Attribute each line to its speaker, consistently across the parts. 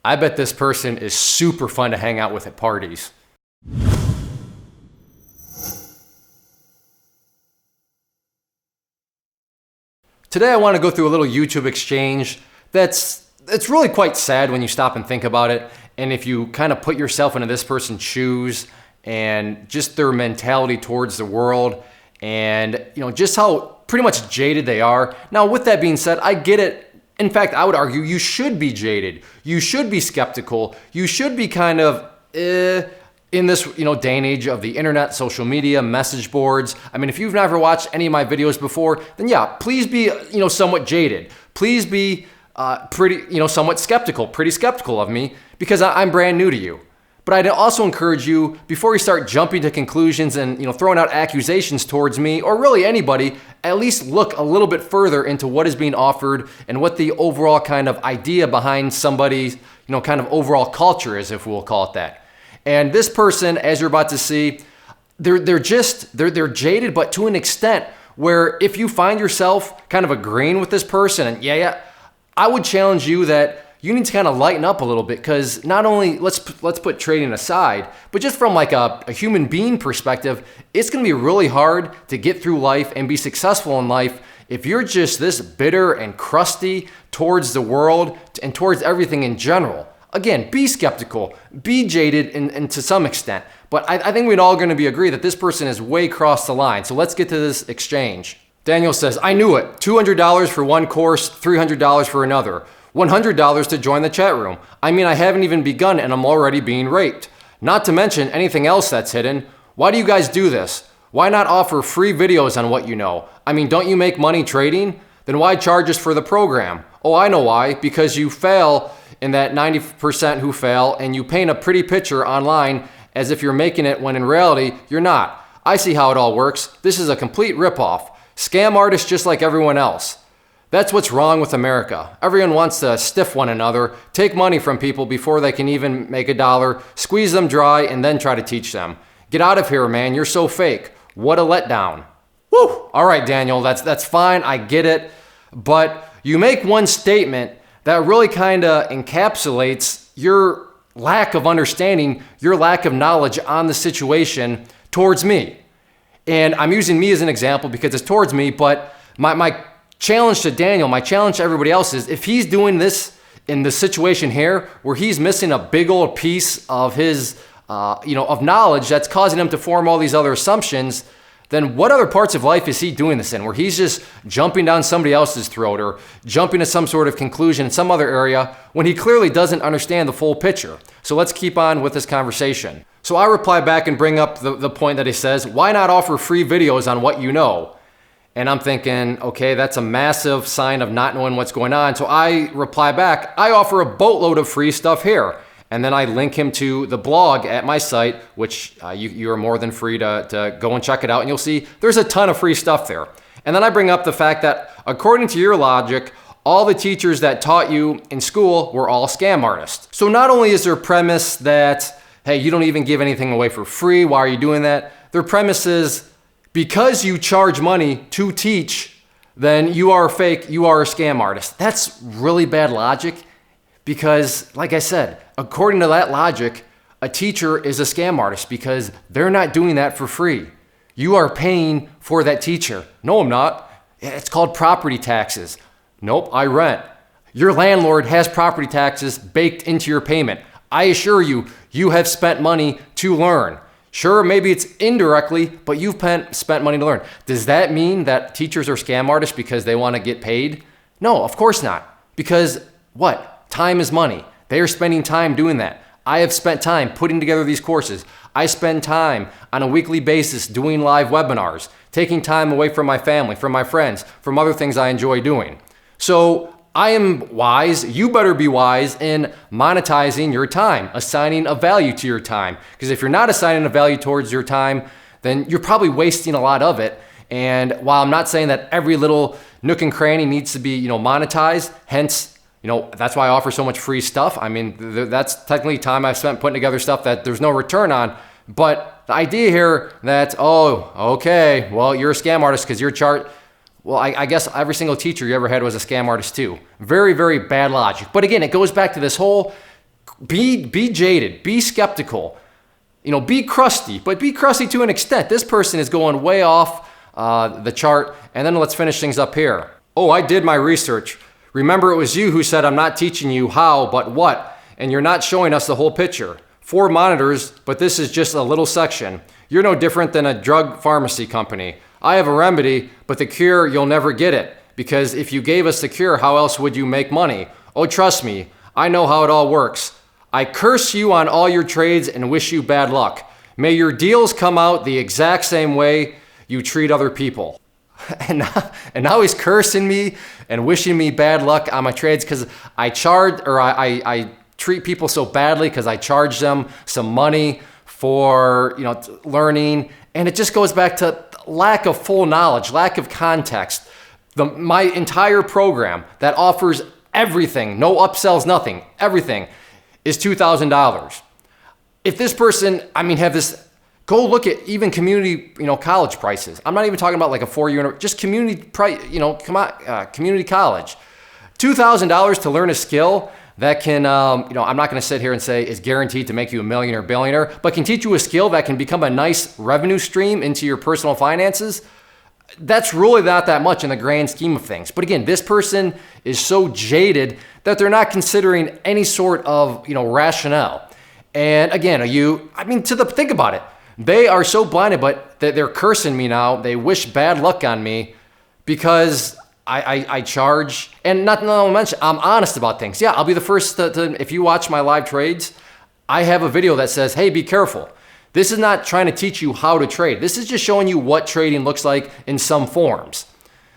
Speaker 1: I bet this person is super fun to hang out with at parties. Today I want to go through a little YouTube exchange it's really quite sad when you stop and think about it. And if you kind of put yourself into this person's shoes and just their mentality towards the world and just how pretty much jaded they are. Now, with that being said, I get it. In fact, I would argue you should be jaded. You should be skeptical. You should be kind of in this day and age of the internet, social media, message boards. I mean, if you've never watched any of my videos before, then yeah, please be somewhat jaded. Please be somewhat skeptical, pretty skeptical of me, because I'm brand new to you. But I'd also encourage you, before you start jumping to conclusions and throwing out accusations towards me or really anybody, at least look a little bit further into what is being offered and what the overall kind of idea behind somebody's kind of overall culture is, if we'll call it that. And this person, as you're about to see, they're jaded, but to an extent where if you find yourself kind of agreeing with this person, and I would challenge you that you need to kind of lighten up a little bit, because not only let's put trading aside, but just from like a human being perspective, it's going to be really hard to get through life and be successful in life if you're just this bitter and crusty towards the world and towards everything in general. Again, be skeptical, be jaded and to some extent, but I think we'd all going to be agree that this person is way crossed the line. So let's get to this exchange. Daniel says, I knew it. $200 for one course, $300 for another. $100 to join the chat room. I mean, I haven't even begun and I'm already being raped. Not to mention anything else that's hidden. Why do you guys do this? Why not offer free videos on what you know? I mean, don't you make money trading? Then why charge us for the program? Oh, I know why. Because you fail in that 90% who fail, and you paint a pretty picture online as if you're making it when in reality, you're not. I see how it all works. This is a complete ripoff. Scam artists just like everyone else. That's what's wrong with America. Everyone wants to stiff one another, take money from people before they can even make a dollar, squeeze them dry, and then try to teach them. Get out of here, man. You're so fake. What a letdown. Woo! All right, Daniel, that's fine. I get it. But you make one statement that really kind of encapsulates your lack of understanding, your lack of knowledge on the situation towards me. And I'm using me as an example because it's towards me, but my challenge to Daniel, my challenge to everybody else is, if he's doing this in the situation here where he's missing a big old piece of his, of knowledge that's causing him to form all these other assumptions, then what other parts of life is he doing this in, where he's just jumping down somebody else's throat or jumping to some sort of conclusion in some other area when he clearly doesn't understand the full picture? So let's keep on with this conversation. So I reply back and bring up the point that he says, why not offer free videos on what you know? And I'm thinking, okay, that's a massive sign of not knowing what's going on. So I reply back, I offer a boatload of free stuff here. And then I link him to the blog at my site, which you are more than free to go and check it out. And you'll see there's a ton of free stuff there. And then I bring up the fact that according to your logic, all the teachers that taught you in school were all scam artists. So not only is their premise that, hey, you don't even give anything away for free, why are you doing that? Their premise is, because you charge money to teach, then you are fake, you are a scam artist. That's really bad logic, because like I said, according to that logic, a teacher is a scam artist because they're not doing that for free. You are paying for that teacher. No, I'm not. It's called property taxes. Nope, I rent. Your landlord has property taxes baked into your payment. I assure you, you have spent money to learn. Sure, maybe it's indirectly, but you've spent money to learn. Does that mean that teachers are scam artists because they want to get paid? No, of course not. Because what? Time is money. They are spending time doing that. I have spent time putting together these courses. I spend time on a weekly basis doing live webinars, taking time away from my family, from my friends, from other things I enjoy doing. So I am wise. You better be wise in monetizing your time, assigning a value to your time. Because if you're not assigning a value towards your time, then you're probably wasting a lot of it. And while I'm not saying that every little nook and cranny needs to be, monetized, hence, that's why I offer so much free stuff. I mean, that's technically time I've spent putting together stuff that there's no return on. But the idea here that, oh, okay, well, you're a scam artist because your chart, well, I guess every single teacher you ever had was a scam artist too. Very, very bad logic. But again, it goes back to this whole Be jaded, be skeptical, be crusty, but be crusty to an extent. This person is going way off the chart. And then let's finish things up here. Oh, I did my research. Remember, it was you who said I'm not teaching you how, but what, and you're not showing us the whole picture. 4 monitors, but this is just a little section. You're no different than a drug pharmacy company. I have a remedy, but the cure, you'll never get it. Because if you gave us the cure, how else would you make money? Oh, trust me, I know how it all works. I curse you on all your trades and wish you bad luck. May your deals come out the exact same way you treat other people. And now he's cursing me and wishing me bad luck on my trades because I treat people so badly because I charge them some money for learning. And it just goes back to lack of full knowledge, lack of context. My entire program that offers everything, no upsells, nothing, everything, is $2,000. If this person, have this, go look at even community, college prices. I'm not even talking about like a 4-year, just community price, community college. $2,000 to learn a skill that can, I'm not going to sit here and say is guaranteed to make you a millionaire or billionaire, but can teach you a skill that can become a nice revenue stream into your personal finances. That's really not that much in the grand scheme of things. But again, this person is so jaded that they're not considering any sort of, rationale. And again, think about it. They are so blinded, but they're cursing me now. They wish bad luck on me because I charge. And not to mention, I'm honest about things. Yeah, I'll be the first to, if you watch my live trades, I have a video that says, hey, be careful. This is not trying to teach you how to trade. This is just showing you what trading looks like in some forms.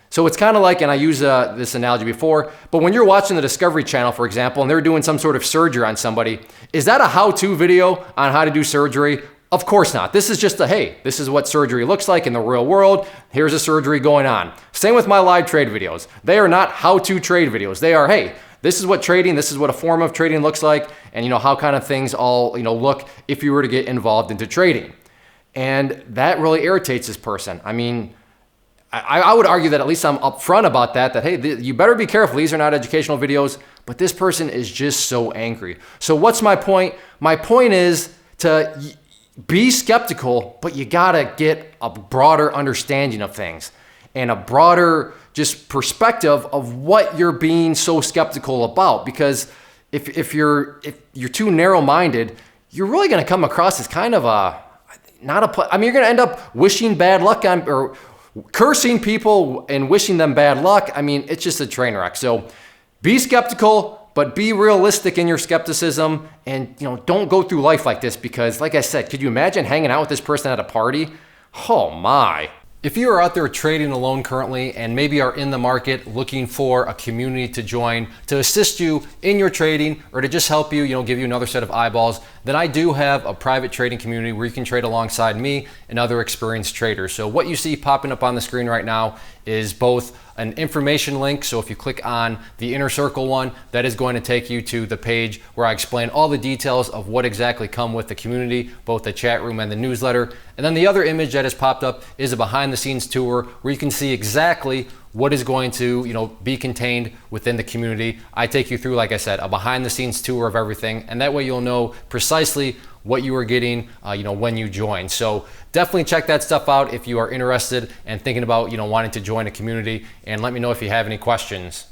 Speaker 1: So it's kind of like, and I used this analogy before, but when you're watching the Discovery Channel, for example, and they're doing some sort of surgery on somebody, is that a how-to video on how to do surgery? Of course not. This is just hey, this is what surgery looks like in the real world. Here's a surgery going on. Same with my live trade videos. They are not how-to trade videos. They are, hey, this is what trading, this is what a form of trading looks like, and how kind of things all look if you were to get involved into trading. And that really irritates this person. I would argue that at least I'm upfront about that hey, you better be careful. These are not educational videos, but this person is just so angry. So what's my point? My point is to be skeptical, but you gotta get a broader understanding of things and a broader just perspective of what you're being so skeptical about. Because if you're too narrow-minded, you're really gonna come across as kind of you're gonna end up wishing bad luck on, or cursing people and wishing them bad luck. It's just a train wreck. So be skeptical, but be realistic in your skepticism, and don't go through life like this, because like I said, could you imagine hanging out with this person at a party? Oh my. If you are out there trading alone currently and maybe are in the market looking for a community to join to assist you in your trading or to just help you, give you another set of eyeballs, then I do have a private trading community where you can trade alongside me and other experienced traders. So what you see popping up on the screen right now is both an information link. So if you click on the inner circle one, that is going to take you to the page where I explain all the details of what exactly come with the community, both the chat room and the newsletter. And then the other image that has popped up is a behind the scenes tour where you can see exactly what is going to be contained within the community. I take you through, like I said, a behind the scenes tour of everything, and that way you'll know precisely what you are getting when you join. So definitely check that stuff out if you are interested and thinking about wanting to join a community, and let me know if you have any questions.